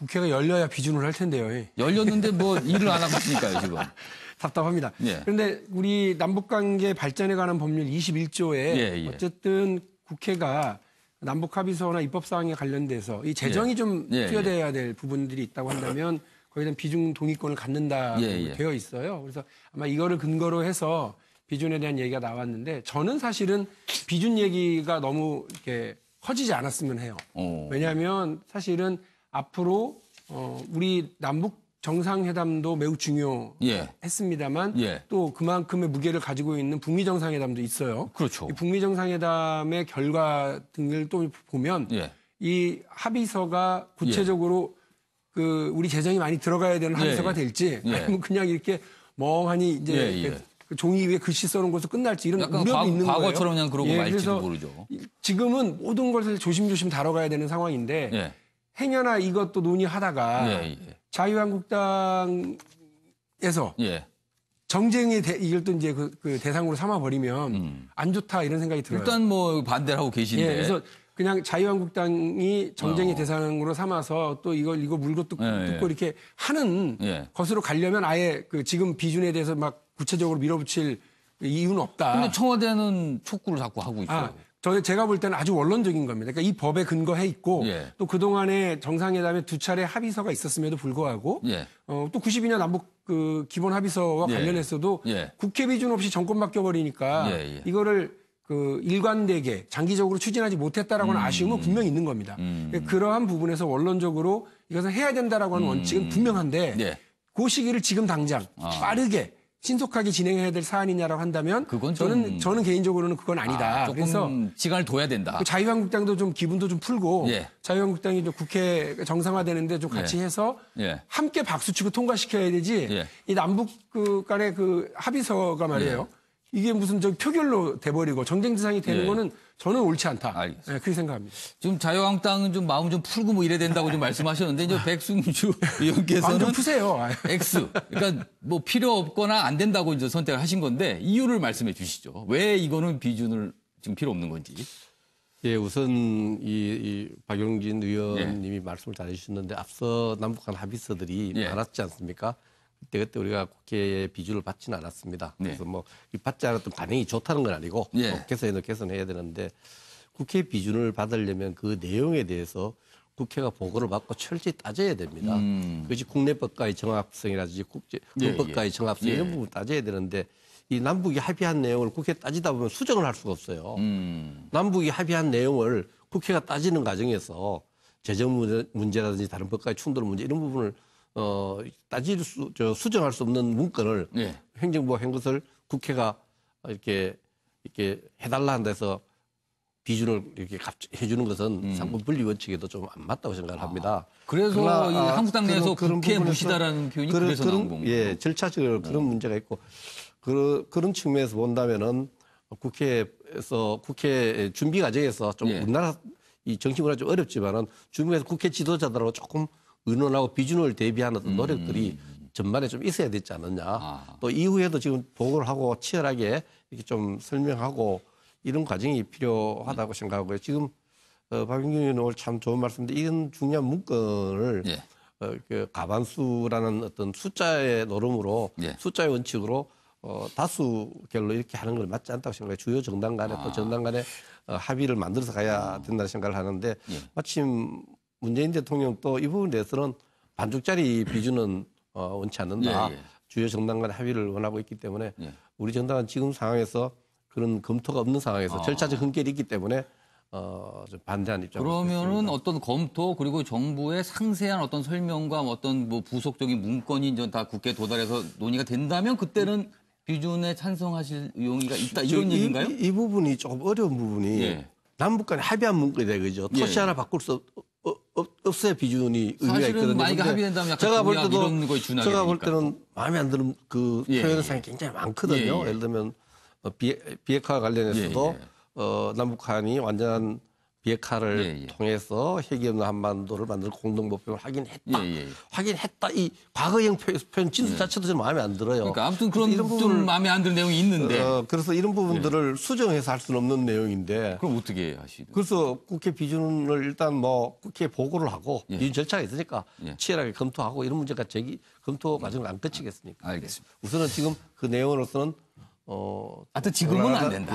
국회가 열려야 비준을 할 텐데요. 열렸는데 뭐 일을 안 하고 있으니까요, 지금. 답답합니다. 예. 그런데 우리 남북관계 발전에 관한 법률 21조에 예. 어쨌든 국회가 남북합의서나 입법사항에 관련돼서 이 재정이 좀 투여돼야 될 부분들이 있다고 한다면 거기에 대한 비준 동의권을 갖는다고 되어 있어요. 그래서 아마 이거를 근거로 해서 비준에 대한 얘기가 나왔는데 저는 사실은 비준 얘기가 너무 이렇게 커지지 않았으면 해요. 왜냐하면 사실은 앞으로 우리 남북 정상회담도 매우 중요했습니다만 또 그만큼의 무게를 가지고 있는 북미 정상회담도 있어요. 그렇죠. 이 북미 정상회담의 결과 등을 또 보면 이 합의서가 구체적으로 그 우리 재정이 많이 들어가야 되는 합의서가 될지 아니면 그냥 이렇게 멍하니 이제 그 종이 위에 글씨 써놓은 것으로 끝날지 이런 우려도 있는 거예요. 과거처럼 그냥 그러고 말지도 모르죠. 지금은 모든 것을 조심조심 다뤄가야 되는 상황인데 행여나 이것도 논의하다가 자유한국당에서 정쟁의 이걸 또 이제 그 대상으로 삼아버리면 안 좋다 이런 생각이 들어요. 일단 뭐 반대를 하고 계신데. 그래서 그냥 자유한국당이 정쟁의 대상으로 삼아서 또 이거 물고 뜯고 이렇게 하는 것으로 가려면 아예 그 지금 비준에 대해서 막 구체적으로 밀어붙일 이유는 없다. 근데 청와대는 촉구를 자꾸 하고 있어요. 제가 볼 때는 아주 원론적인 겁니다. 그러니까 이 법에 근거해 있고 또 그동안에 정상회담에 2차례 합의서가 있었음에도 불구하고 또 92년 남북 그 기본 합의서와 관련해서도 국회 비준 없이 정권 바뀌어버리니까 이거를 그 일관되게 장기적으로 추진하지 못했다라고는 아쉬움은 분명히 있는 겁니다. 그러한 부분에서 원론적으로 이것을 해야 된다라고 하는 원칙은 분명한데 그 시기를 지금 당장 빠르게 신속하게 진행해야 될 사안이냐라고 한다면 저는 개인적으로는 그건 아니다. 조금 그래서 시간을 둬야 된다. 자유한국당도 좀 기분도 좀 풀고 자유한국당이 좀 국회 정상화되는데 좀 같이 해서 함께 박수치고 통과시켜야 되지 이 남북 간의 그 합의서가 말이에요. 이게 무슨 표결로 돼버리고 정쟁 대상이 되는 거는 저는 옳지 않다. 그렇게 생각합니다. 지금 자유한국당은 좀 마음 좀 풀고 뭐 이래야 된다고 좀 말씀하셨는데 이제 백승주 의원께서는 마음 좀 푸세요. X. 그러니까 뭐 필요 없거나 안 된다고 이제 선택을 하신 건데 이유를 말씀해 주시죠. 왜 이거는 비준을 지금 필요 없는 건지. 예, 우선 이 박용진 의원님이 말씀을 잘 해주셨는데 앞서 남북한 합의서들이 많았지 않습니까? 그때 우리가 국회에 비준을 받지는 않았습니다. 그래서 뭐 받지 않았던 반응이 좋다는 건 아니고 개선해야 되는데 국회 비준을 받으려면 그 내용에 대해서 국회가 보고를 받고 철저히 따져야 됩니다. 그것이 국내법과의 정합성이라든지 국제법과의 정합성 이런 부분 따져야 되는데 이 남북이 합의한 내용을 국회에 따지다 보면 수정을 할 수가 없어요. 남북이 합의한 내용을 국회가 따지는 과정에서 재정 문제라든지 다른 법과의 충돌 문제 이런 부분을 수정할 수 없는 문건을 행정부가 한 것을 국회가 이렇게 해달라 한다 해서 비준을 이렇게 해주는 것은 상권 분리 원칙에도 좀 안 맞다고 생각을 합니다. 그래서 한국당 내에서 국회 무시다라는 표현이 그래서 나온 건가요? 예, 절차적으로 그런 문제가 있고 그런 측면에서 본다면은 국회에서 국회 준비 과정에서 좀 우리나라 이 정치문화 좀 어렵지만은 중국에서 국회 지도자들하고 조금 의논하고 비준을 대비하는 어떤 노력들이 전반에 좀 있어야 되지 않느냐. 또 이후에도 지금 보고를 하고 치열하게 이렇게 좀 설명하고 이런 과정이 필요하다고 생각하고요. 지금 박용진 의원 오늘 참 좋은 말씀인데 이런 중요한 문건을 그 가반수라는 어떤 숫자의 노름으로 숫자의 원칙으로 다수결로 이렇게 하는 걸 맞지 않다고 생각해요. 주요 정당 간에 또 정당 간에 합의를 만들어서 가야 된다는 생각을 하는데 마침 문재인 대통령도 이 부분에 대해서는 반쪽짜리 비준은 원치 않는다. 주요 정당 간의 합의를 원하고 있기 때문에 우리 정당은 지금 상황에서 그런 검토가 없는 상황에서 절차적 흔결이 있기 때문에 좀 반대하는 입장을 그러면은 어떤 검토 그리고 정부의 상세한 어떤 설명과 어떤 뭐 부속적인 문건이 이제 다 국회에 도달해서 논의가 된다면 그때는 비준에 찬성하실 의향이 있다 이런 얘기인가요? 이 부분이 조금 어려운 부분이 남북 간에 합의한 문건이 되죠. 토시 하나 바꿀 수 없어야 비준이 의미가 있거든요. 만약에 합의된다면 약간 이런 거에 준하게 제가 볼 때는 마음에 안 드는 그 표현상이 굉장히 많거든요. 예를 들면 비핵화 관련해서도 남북한이 완전한 비핵화를 통해서 핵이 없는 한반도를 만들 공동 목표를 확인했다. 확인했다. 이 과거형 표현 진술 자체도 좀 마음에 안 들어요. 그러니까 아무튼 그런 좀 마음에 안 드는 내용이 있는데. 그래서 이런 부분들을 수정해서 할 수는 없는 내용인데. 그럼 어떻게 하시죠? 그래서 국회 비준을 일단 뭐 국회에 보고를 하고 비준 절차가 있으니까 치열하게 검토하고 이런 문제가 검토 과정을 안 거치겠습니까? 알겠습니다. 우선은 지금 그 내용으로서는 하여튼 지금은 안 된다.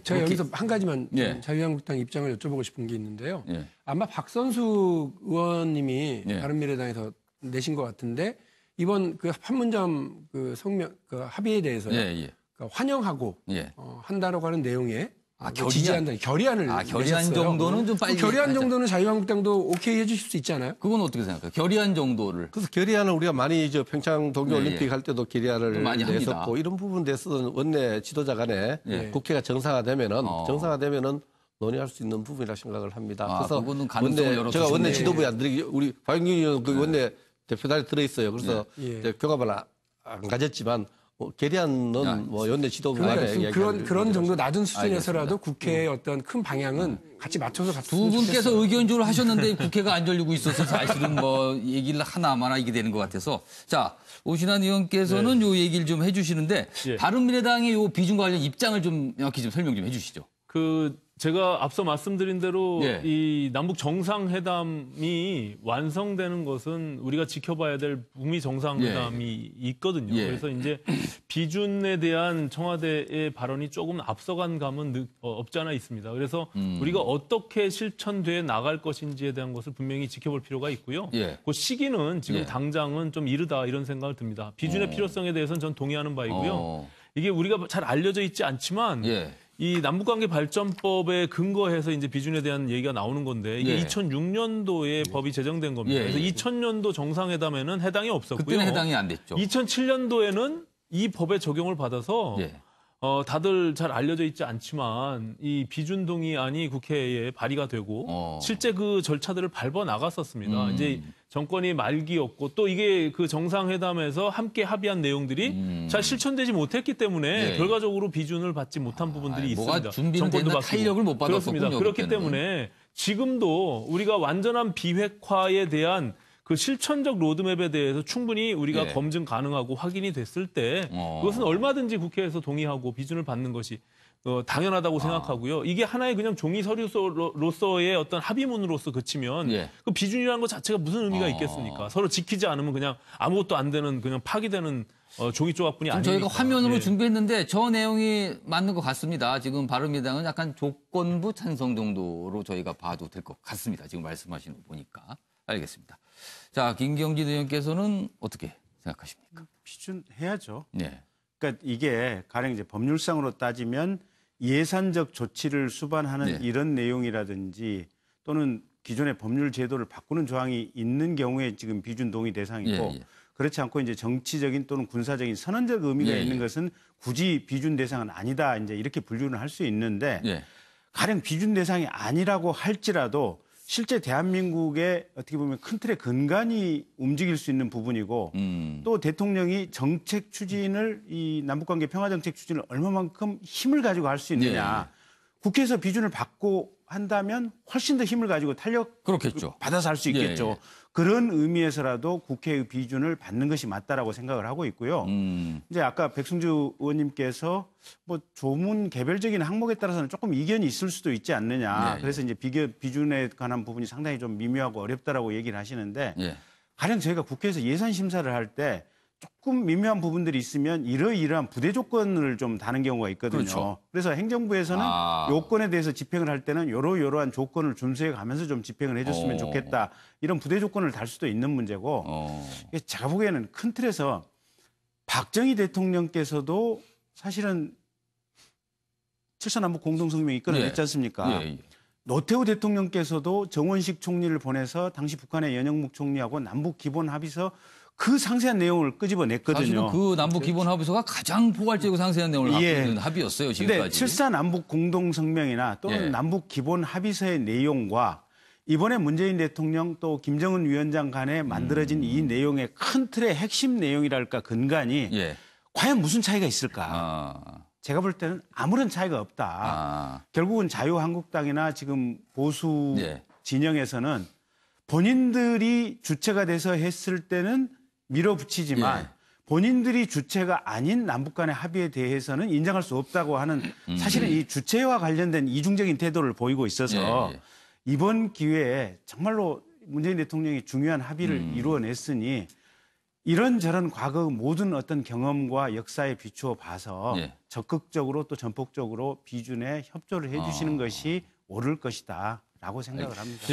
제가 여기서 한 가지만 자유한국당 입장을 여쭤보고 싶은 게 있는데요. 아마 박선수 의원님이 바른미래당에서 내신 것 같은데 이번 그 판문점 그 성명 그 합의에 대해서 환영하고 한다라고 하는 내용에 지지한다 결의안을 결의안 내셨어요. 정도는 좀 빨리 결의안 하자. 정도는 자유한국당도 오케이 해주실 수 있잖아요. 그건 어떻게 생각해요? 결의안 정도를. 그래서 결의안을 우리가 많이 평창 동계올림픽 할 때도 결의안을 많이 냈었고 합니다. 이런 부분에 대해서는 원내 지도자 간에 국회가 정상화되면은 논의할 수 있는 부분이라고 생각을 합니다. 그래서 그거는 가능성을 제가 원내 열어두시네. 지도부에 안 들이 우리 박영균 의원 그 원내 대표단에 들어 있어요. 그래서 교감을 안 가졌지만 결의안은 뭐 원내 지도부 간에 그런 정도 낮은 수준에서라도 국회의 어떤 큰 방향은 같이 맞춰서 두 갔으면 분께서 좋겠어요. 의견조를 하셨는데 국회가 안 열리고 있어서 사실은 뭐 얘기를 하나마나 이게 되는 것 같아서 자 오신환 의원께서는 요 얘기를 좀 해주시는데 바른미래당의 요 비준 관련 입장을 좀 명확히 좀 설명 좀 해주시죠. 제가 앞서 말씀드린 대로 이 남북 정상회담이 완성되는 것은 우리가 지켜봐야 될 북미 정상회담이 있거든요. 그래서 이제 비준에 대한 청와대의 발언이 조금 앞서간 감은 없지 않아 있습니다. 그래서 우리가 어떻게 실천돼 나갈 것인지에 대한 것을 분명히 지켜볼 필요가 있고요. 그 시기는 지금 당장은 좀 이르다 이런 생각을 듭니다. 비준의 필요성에 대해서는 전 동의하는 바이고요. 이게 우리가 잘 알려져 있지 않지만 이 남북관계 발전법에 근거해서 이제 비준에 대한 얘기가 나오는 건데 이게 2006년도에 법이 제정된 겁니다. 그래서 2000년도 정상회담에는 해당이 없었고요. 그때는 해당이 안 됐죠. 2007년도에는 이 법의 적용을 받아서 다들 잘 알려져 있지 않지만 이 비준 동의안이 국회에 발의가 되고 실제 그 절차들을 밟아 나갔었습니다. 이제 정권이 말기였고 또 이게 그 정상회담에서 함께 합의한 내용들이 잘 실천되지 못했기 때문에 결과적으로 비준을 받지 못한 부분들이 있습니다. 뭐가 준비는 됐나 탄력을 못 받았었군요. 그렇습니다. 그렇기 그때는. 때문에 지금도 우리가 완전한 비핵화에 대한 그 실천적 로드맵에 대해서 충분히 우리가 검증 가능하고 확인이 됐을 때 그것은 얼마든지 국회에서 동의하고 비준을 받는 것이 당연하다고 생각하고요. 이게 하나의 그냥 종이 서류로서의 어떤 합의문으로서 그치면 그 비준이라는 것 자체가 무슨 의미가 있겠습니까? 서로 지키지 않으면 그냥 아무것도 안 되는 그냥 파기되는 종이 조각뿐이 아니니까. 저희가 화면으로 준비했는데 저 내용이 맞는 것 같습니다. 지금 바른미래당은 약간 조건부 찬성 정도로 저희가 봐도 될 것 같습니다. 지금 말씀하시는 거 보니까. 알겠습니다. 자, 김경진 의원께서는 어떻게 생각하십니까? 비준해야죠. 네. 그러니까 이게 가령 이제 법률상으로 따지면 예산적 조치를 수반하는 이런 내용이라든지 또는 기존의 법률 제도를 바꾸는 조항이 있는 경우에 지금 비준 동의 대상이고 그렇지 않고 이제 정치적인 또는 군사적인 선언적 의미가 있는 것은 굳이 비준 대상은 아니다. 이제 이렇게 분류를 할 수 있는데 가령 비준 대상이 아니라고 할지라도 실제 대한민국의 어떻게 보면 큰 틀의 근간이 움직일 수 있는 부분이고 또 대통령이 정책 추진을 이 남북관계 평화정책 추진을 얼마만큼 힘을 가지고 할 수 있느냐. 국회에서 비준을 받고 한다면 훨씬 더 힘을 가지고 탄력 그렇겠죠. 받아서 할 수 있겠죠. 그런 의미에서라도 국회의 비준을 받는 것이 맞다라고 생각을 하고 있고요. 이제 아까 백승주 의원님께서 뭐 조문 개별적인 항목에 따라서는 조금 이견이 있을 수도 있지 않느냐. 그래서 이제 비준에 관한 부분이 상당히 좀 미묘하고 어렵다라고 얘기를 하시는데 가령 저희가 국회에서 예산 심사를 할 때 조금 미묘한 부분들이 있으면 이러이러한 부대 조건을 좀 다는 경우가 있거든요. 그렇죠. 그래서 행정부에서는 요건에 대해서 집행을 할 때는 요러요러한 조건을 준수해 가면서 좀 집행을 해줬으면 좋겠다. 이런 부대 조건을 달 수도 있는 문제고 제가 보기에는 큰 틀에서 박정희 대통령께서도 사실은 7.4 남북 공동성명 이끌어냈지 않습니까? 노태우 대통령께서도 정원식 총리를 보내서 당시 북한의 연영묵 총리하고 남북 기본 합의서 그 상세한 내용을 끄집어냈거든요. 사실은 그 남북 기본 합의서가 가장 포괄적이고 상세한 내용을 갖고 있는 합의였어요. 지금까지. 그런데 7.4 남북 공동성명이나 또는 남북 기본 합의서의 내용과 이번에 문재인 대통령 또 김정은 위원장 간에 만들어진 이 내용의 큰 틀의 핵심 내용이랄까 근간이 과연 무슨 차이가 있을까? 제가 볼 때는 아무런 차이가 없다. 결국은 자유한국당이나 지금 보수 진영에서는 본인들이 주체가 돼서 했을 때는 밀어붙이지만 본인들이 주체가 아닌 남북 간의 합의에 대해서는 인정할 수 없다고 하는 사실은 이 주체와 관련된 이중적인 태도를 보이고 있어서 이번 기회에 정말로 문재인 대통령이 중요한 합의를 이루어냈으니 이런저런 과거 모든 어떤 경험과 역사에 비추어 봐서 적극적으로 또 전폭적으로 비준에 협조를 해주시는 것이 옳을 것이다라고 생각을 합니다.